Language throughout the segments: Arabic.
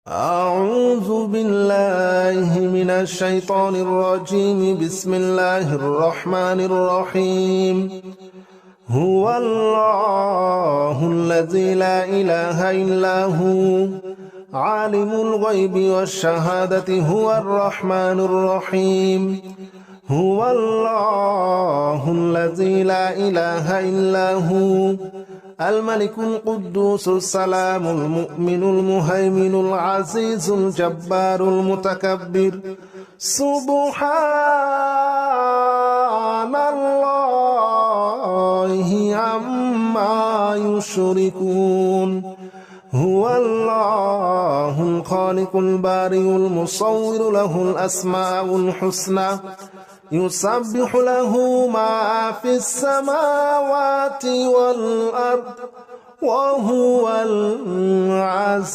أعوذ بالله من الشيطان الرجيم. بسم الله الرحمن الرحيم. هو الله الذي لا إله إلا هو عالم الغيب والشهادة هو الرحمن الرحيم. هو الله الذي لا إله إلا هو الملك القدوس السلام المؤمن المهيمن العزيز الجبار المتكبر. سبحان الله عما يشركون. هو الله الخالق البارئ المصور له الأسماء الحسنى يسبح له ما في السماوات والأرض وهو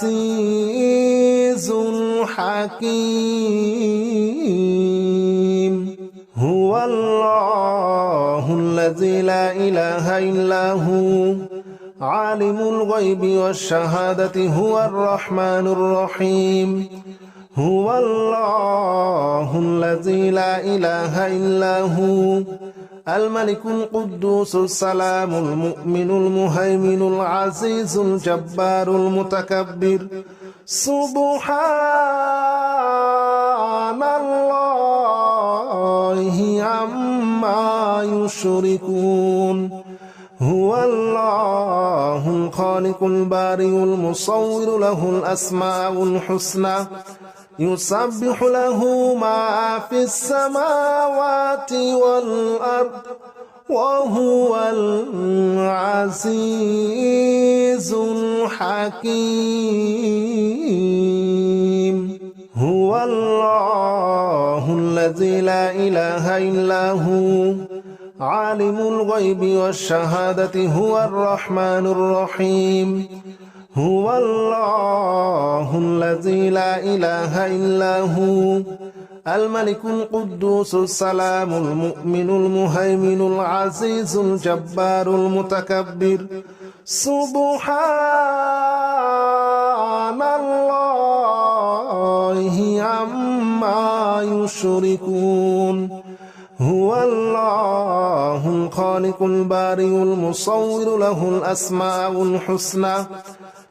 العزيز الحكيم. هو الله الذي لا إله إلا هو عالم الغيب والشهادة هو الرحمن الرحيم. هو الله الذي لا إله إلا هو الملك القدوس السلام المؤمن المهيمن العزيز الجبار المتكبر. سبحان الله عما يشركون. هو الله الخالق البارئ المصور له الأسماء الحسنى يسبح له ما في السماوات والأرض وهو العزيز الحكيم. هو الله الذي لا إله إلا هو عالم الغيب والشهادة هو الرحمن الرحيم. هو الله الذي لا إله إلا هو الملك القدوس السلام المؤمن المهيمن العزيز الجبار المتكبر. سبحان الله عما يشركون. هو الله الخالق البارئ المصور له الأسماء الحسنى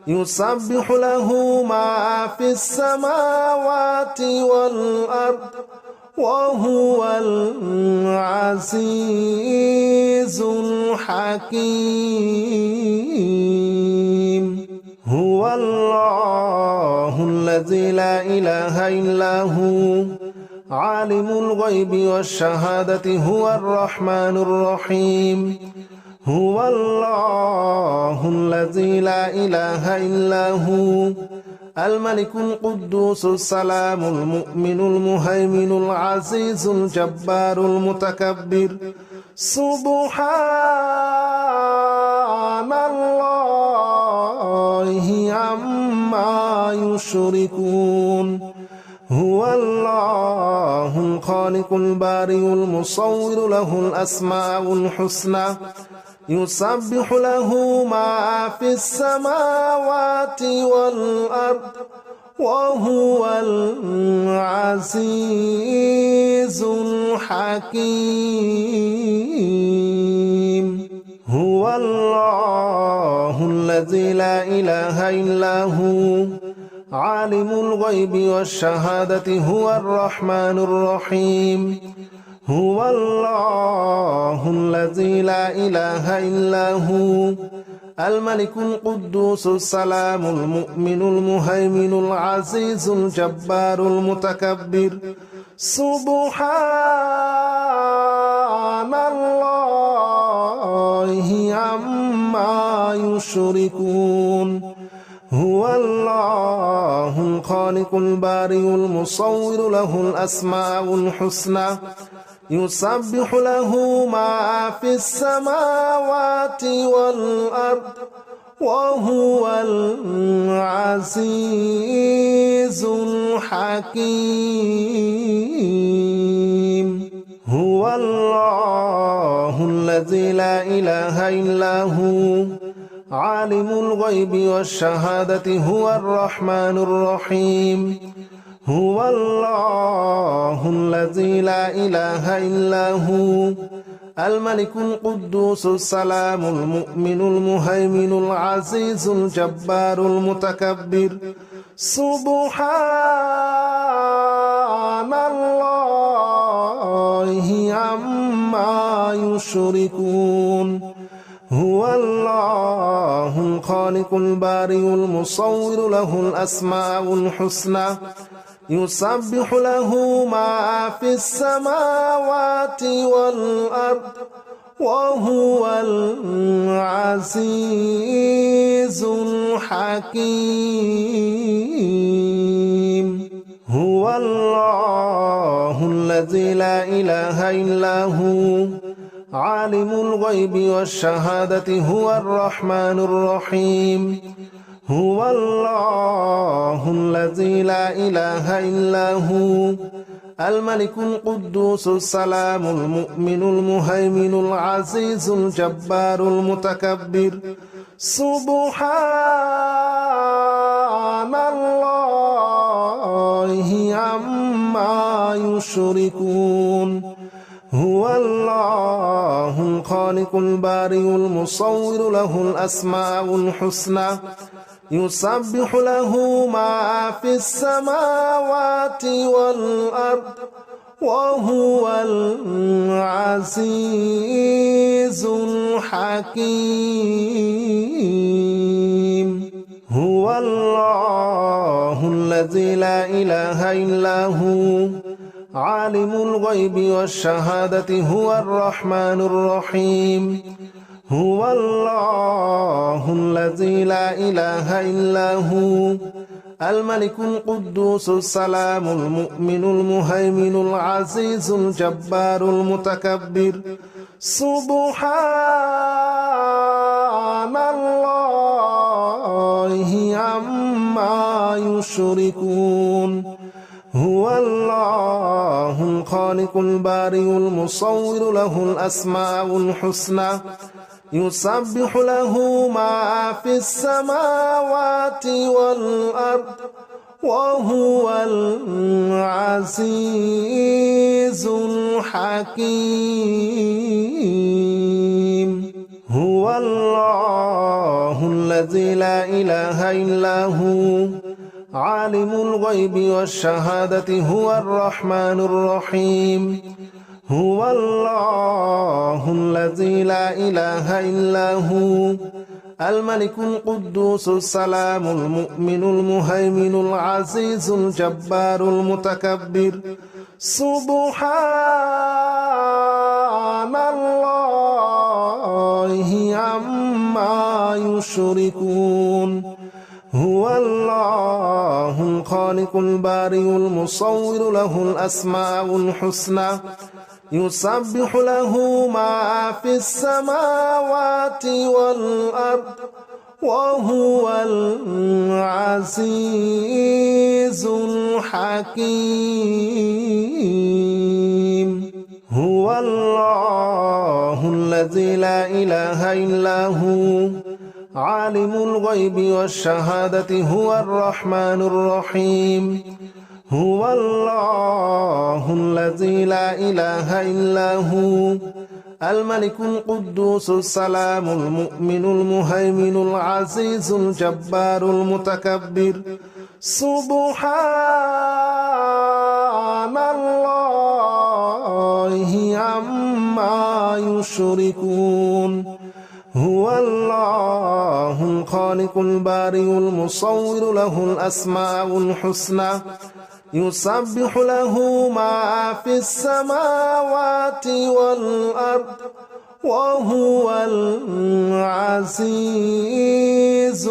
يسبح له ما في السماوات والأرض وهو العزيز الحكيم. هو الله الذي لا إله إلا هو عالم الغيب والشهادة هو الرحمن الرحيم. هو الله الذي لا إله إلا هو الملك القدوس السلام المؤمن المهيمن العزيز الجبار المتكبر. سبحان الله عما يشركون. هو الله الخالق البارئ المصور له الأسماء الحسنى يسبح له ما في السماوات والأرض وهو العزيز الحكيم. هو الله الذي لا إله إلا هو عالم الغيب والشهادة هو الرحمن الرحيم. هو الله الذي لا إله إلا هو الملك القدوس السلام المؤمن المهيمن العزيز الجبار المتكبر. سبحان الله عما يشركون. هو الله الخالق البارئ المصور له الأسماء الحسنى يسبح له ما في السماوات والأرض وهو العزيز الحكيم. هو الله الذي لا إله إلا هو عالم الغيب والشهادة هو الرحمن الرحيم هو الله الذي لا إله إلا هو الملك القدوس السلام المؤمن المهيمن العزيز الجبار المتكبر سبحان الله عما يشركون هو الله الخالق البارئ المصور له الأسماء الحسنى يسبح له ما في السماوات والأرض وهو العزيز الحكيم هو الله الذي لا إله إلا هو عالم الغيب والشهادة هو الرحمن الرحيم هو الله الذي لا إله إلا هو الملك القدوس السلام المؤمن المهيمن العزيز الجبار المتكبر سبحان الله عما يشركون هو الله الخالق البارئ المصور له الأسماء الحسنى يسبح له ما في السماوات والأرض وهو العزيز الحكيم هو الله الذي لا إله إلا هو عالم الغيب والشهادة هو الرحمن الرحيم هو الله الذي لا إله إلا هو الملك القدوس السلام المؤمن المهيمن العزيز الجبار المتكبر سبحان الله عما يشركون هو الله الخالق البارئ المصور له الأسماء الحسنى يسبح له ما في السماوات والأرض وهو العزيز الحكيم هو الله الذي لا إله إلا هو عالم الغيب والشهادة هو الرحمن الرحيم هو الله الذي لا إله إلا هو الملك القدوس السلام المؤمن المهيمن العزيز الجبار المتكبر سبحان الله عما يشركون هو الله الخالق البارئ المصور له الأسماء الحسنى يسبح له ما في السماوات والأرض وهو العزيز الحكيم هو الله الذي لا إله إلا هو عالم الغيب والشهادة هو الرحمن الرحيم هو الله الذي لا إله إلا هو الملك القدوس السلام المؤمن المهيمن العزيز الجبار المتكبر سبحان الله عما يشركون هو الله الخالق البارئ المصور له الأسماء الحسنى يسبح له ما في السماوات والأرض وهو العزيز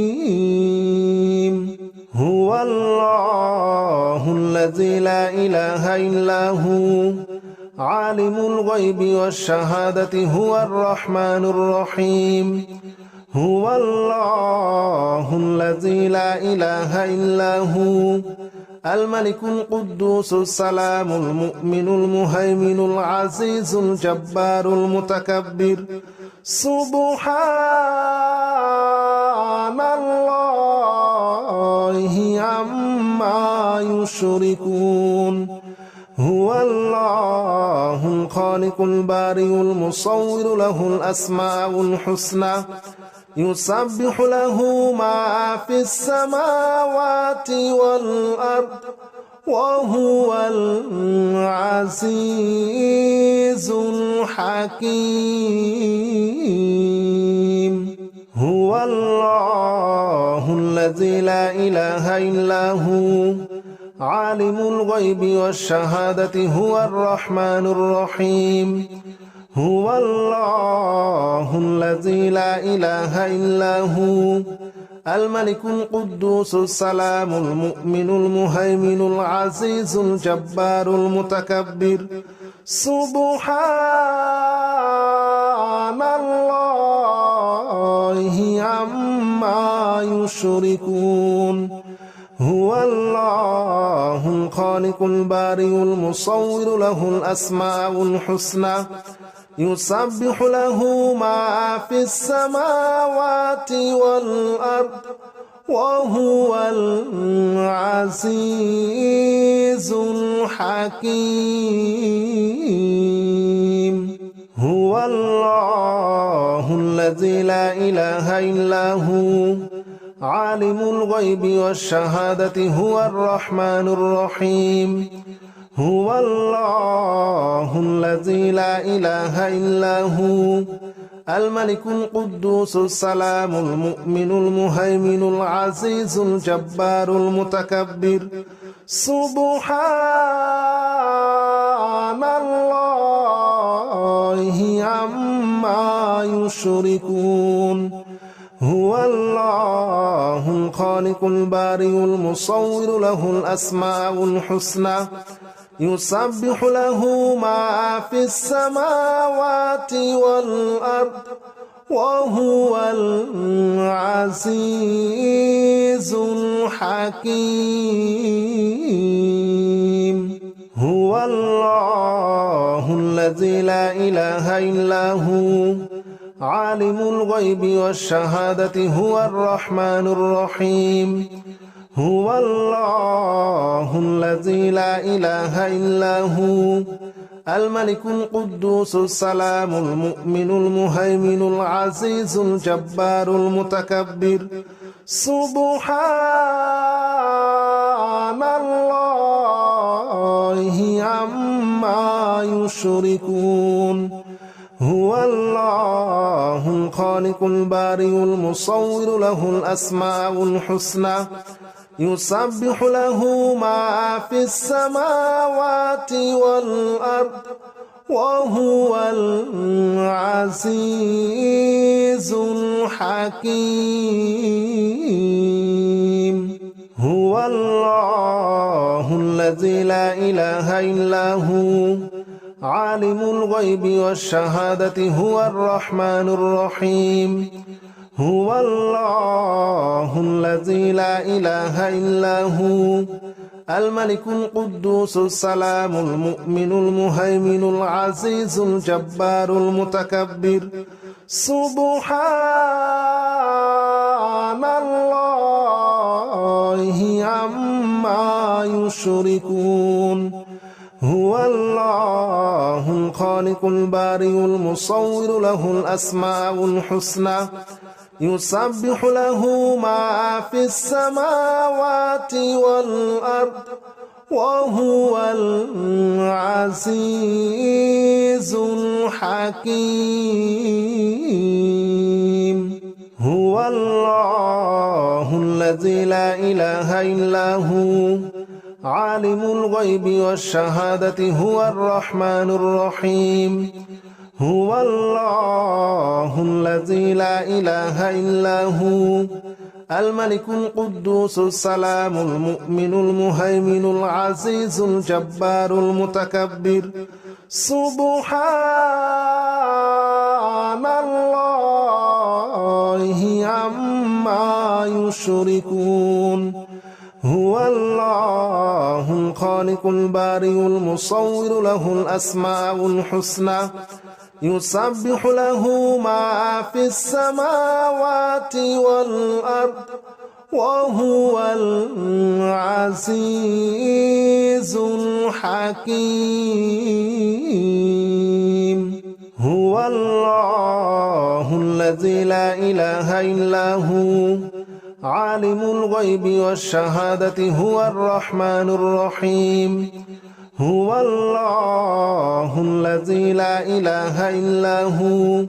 الحكيم هو الله الذي لا إله إلا هو عالم الغيب والشهادة هو الرحمن الرحيم هو الله الذي لا إله إلا هو الملك القدوس السلام المؤمن المهيمن العزيز الجبار المتكبر سبحان الله عما يشركون هو الله الخالق البارئ المصور له الأسماء الحسنى يسبح له ما في السماوات والأرض وهو العزيز الحكيم هو الله الذي لا إله إلا هو عالم الغيب والشهادة هو الرحمن الرحيم هو الله الذي لا إله إلا هو الملك القدوس السلام المؤمن المهيمن العزيز الجبار المتكبر سبحان الله عما يشركون هو الله الخالق البارئ المصور له الأسماء الحسنى يسبح له ما في السماوات والأرض وهو العزيز الحكيم هو الله الذي لا إله إلا هو عالم الغيب والشهادة هو الرحمن الرحيم هو الله الذي لا إله إلا هو الملك القدوس السلام المؤمن المهيمن العزيز الجبار المتكبر سبحان الله عما يشركون هو الله الخالق البارئ المصور له الأسماء الحسنى يسبح له ما في السماوات والأرض وهو العزيز الحكيم هو الله الذي لا إله إلا هو عالم الغيب والشهادة هو الرحمن الرحيم هو الله الذي لا إله إلا هو الملك القدوس السلام المؤمن المهيمن العزيز الجبار المتكبر سبحان الله عما يشركون هو الله الخالق البارئ المصور له الأسماء الحسنى يسبح له ما في السماوات والأرض وهو العزيز الحكيم هو الله الذي لا إله إلا هو عالم الغيب والشهادة هو الرحمن الرحيم هو الله الذي لا إله إلا هو الملك القدوس السلام المؤمن المهيمن العزيز الجبار المتكبر سبحان الله عما يشركون هو الله الخالق البارئ المصور له الأسماء الحسنى يسبح له ما في السماوات والأرض وهو العزيز الحكيم هو الله الذي لا إله إلا هو عالم الغيب والشهادة هو الرحمن الرحيم هو الله الذي لا إله إلا هو الملك القدوس السلام المؤمن المهيمن العزيز الجبار المتكبر سبحان الله عما يشركون هو الله الخالق البارئ المصور له الأسماء الحسنى يسبح له ما في السماوات والأرض وهو العزيز الحكيم هو الله الذي لا إله إلا هو عالم الغيب والشهادة هو الرحمن الرحيم هو الله الذي لا إله إلا هو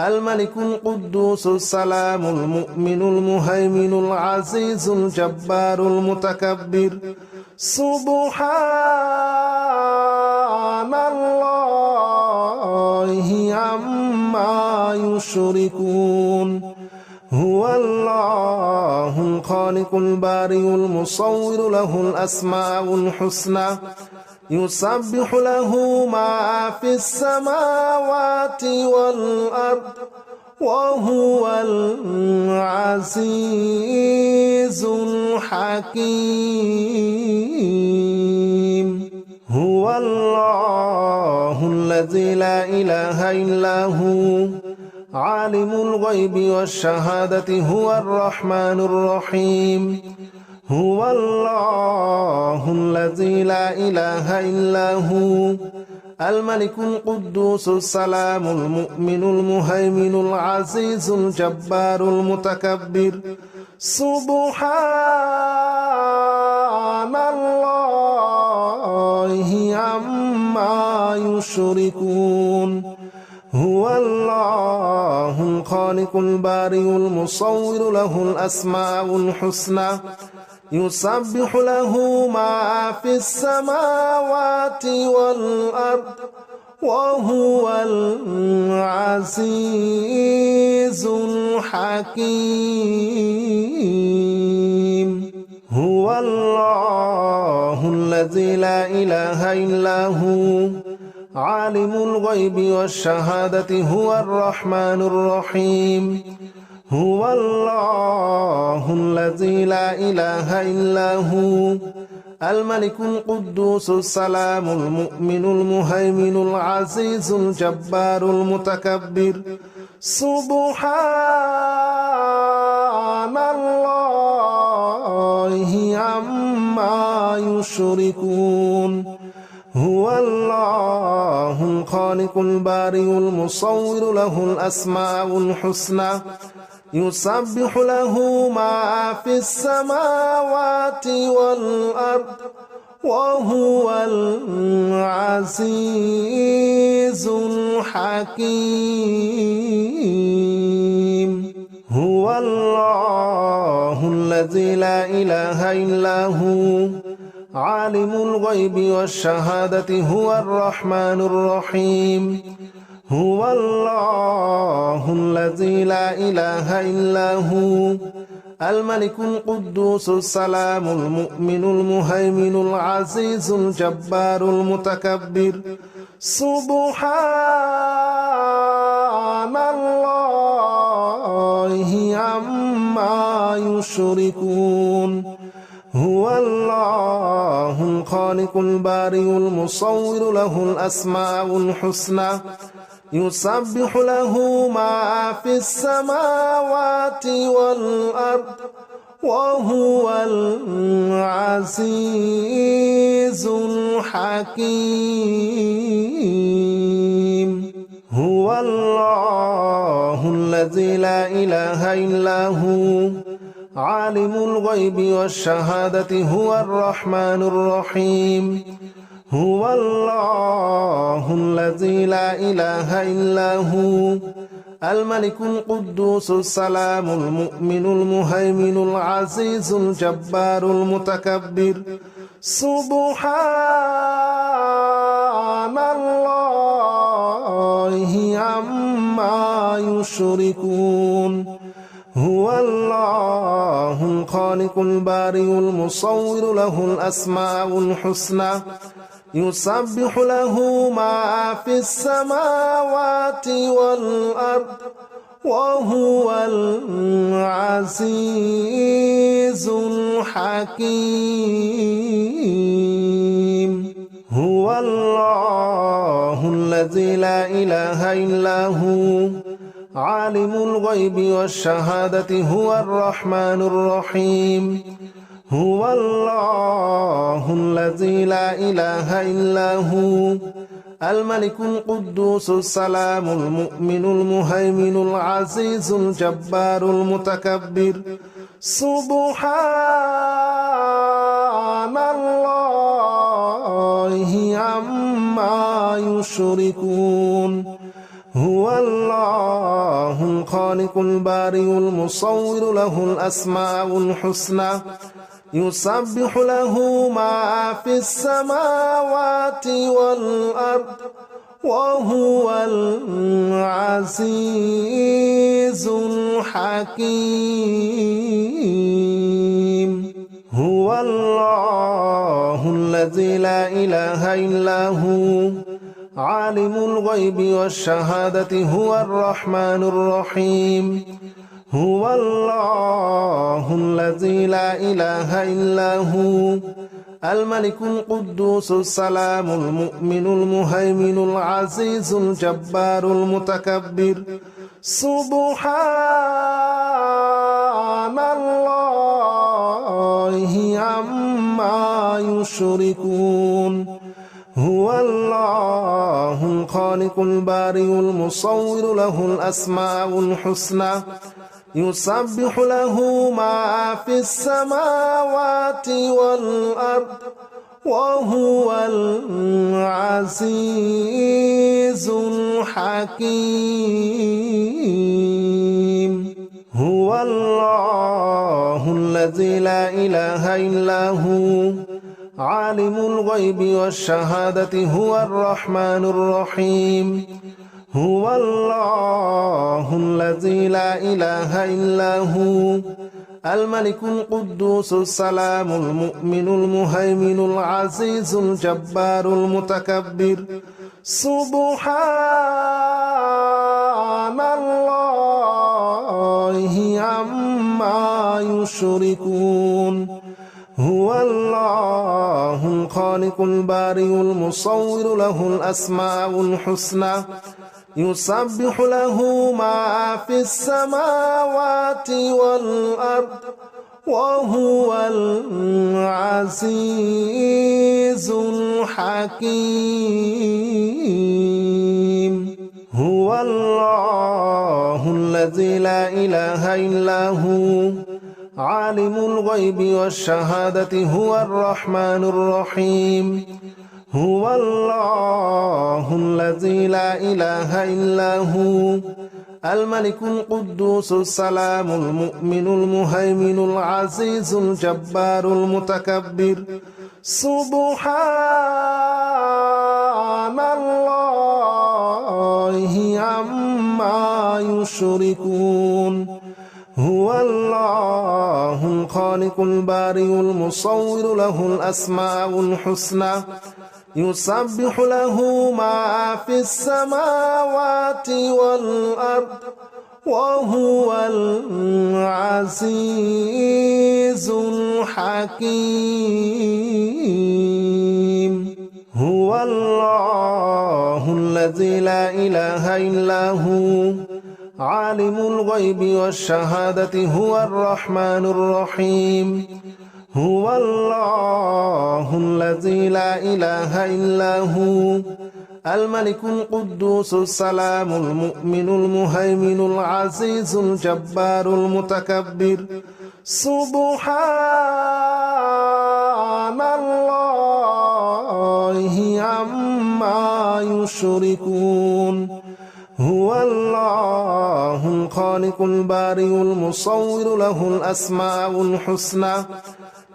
الملك القدوس السلام المؤمن المهيمن العزيز الجبار المتكبر سبحان الله عما يشركون هو الله الخالق البارئ المصور له الأسماء الحسنى يسبح له ما في السماوات والأرض وهو العزيز الحكيم هو الله الذي لا إله إلا هو عالم الغيب والشهادة هو الرحمن الرحيم هو الله الذي لا إله إلا هو الملك القدوس السلام المؤمن المهيمن العزيز الجبار المتكبر سبحان الله عما يشركون هو الله الخالق البارئ المصور له الأسماء الحسنى يسبح له ما في السماوات والأرض وهو العزيز الحكيم هو الله الذي لا إله إلا هو عالم الغيب والشهادة هو الرحمن الرحيم هو الله الذي لا إله إلا هو الملك القدوس السلام المؤمن المهيمن العزيز الجبار المتكبر سبحان الله عما يشركون هو الله الخالق البارئ المصور له الأسماء الحسنى يسبح له ما في السماوات والأرض وهو العزيز الحكيم هو الله الذي لا إله إلا هو عالم الغيب والشهادة هو الرحمن الرحيم هو الله الذي لا إله إلا هو الملك القدوس السلام المؤمن المهيمن العزيز الجبار المتكبر سبحان الله عما يشركون هو الله الخالق البارئ المصور له الأسماء الحسنى يسبح له ما في السماوات والأرض وهو العزيز الحكيم هو الله الذي لا إله إلا هو عالم الغيب والشهادة هو الرحمن الرحيم هو الله الذي لا إله إلا هو الملك القدوس السلام المؤمن المهيمن العزيز الجبار المتكبر سبحان الله عما يشركون هو الله الخالق البارئ المصور له الأسماء الحسنى يسبح له ما في السماوات والأرض وهو العزيز الحكيم هو الله الذي الذي لا إله إلا هو عالم الغيب والشهادة هو الرحمن الرحيم هو الله الذي لا إله إلا هو الملك القدوس السلام المؤمن المهيمن العزيز الجبار المتكبر سبحان الله عما يشركون هو الله الخالق البارئ المصور له الأسماء الحسنى يسبح له ما في السماوات والأرض وهو العزيز الحكيم هو الله الذي لا إله إلا هو عالم الغيب والشهادة هو الرحمن الرحيم هو الله الذي لا إله إلا هو الملك القدوس السلام المؤمن المهيمن العزيز الجبار المتكبر سبحان الله عما يشركون هو الله الخالق البارئ المصور له الأسماء الحسنى يسبح له ما في السماوات والأرض وهو العزيز الحكيم هو الله الذي لا إله إلا هو عالم الغيب والشهادة هو الرحمن الرحيم هو الله الذي لا إله إلا هو الملك القدوس السلام المؤمن المهيمن العزيز الجبار المتكبر سبحان الله عما يشركون هو الله الخالق البارئ المصور له الأسماء الحسنى يسبح له ما في السماوات والأرض وهو العزيز الحكيم هو الله الذي لا إله إلا هو عالم الغيب والشهادة هو الرحمن الرحيم هو الله الذي لا إله إلا هو الملك القدوس السلام المؤمن المهيمن العزيز الجبار المتكبر سبحان الله عما يشركون هو الله الخالق البارئ المصور له الأسماء الحسنى يسبح له ما في السماوات والأرض وهو العزيز الحكيم هو الله الذي لا إله إلا هو عالم الغيب والشهادة هو الرحمن الرحيم هو الله الذي لا إله إلا هو الملك القدوس السلام المؤمن المهيمن العزيز الجبار المتكبر سبحان الله عما يشركون هو الله الخالق البارئ المصور له الأسماء الحسنى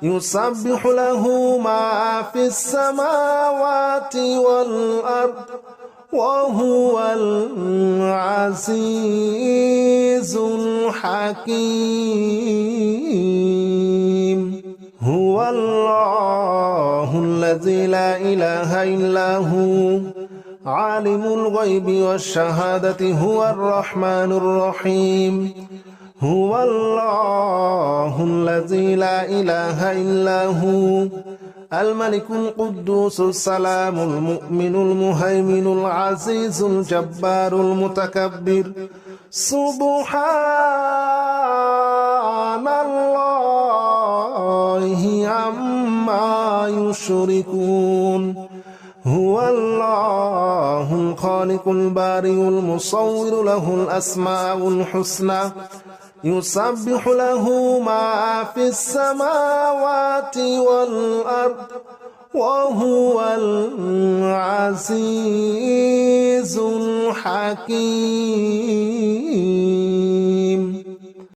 يسبح له ما في السماوات والأرض وهو العزيز الحكيم هو الله الذي لا إله إلا هو عالم الغيب والشهادة هو الرحمن الرحيم هو الله الذي لا إله إلا هو الملك القدوس السلام المؤمن المهيمن العزيز الجبار المتكبر سبحان الله عما يشركون هو الله الخالق البارئ المصور له الأسماء الحسنى يسبح له ما في السماوات والأرض وهو العزيز الحكيم.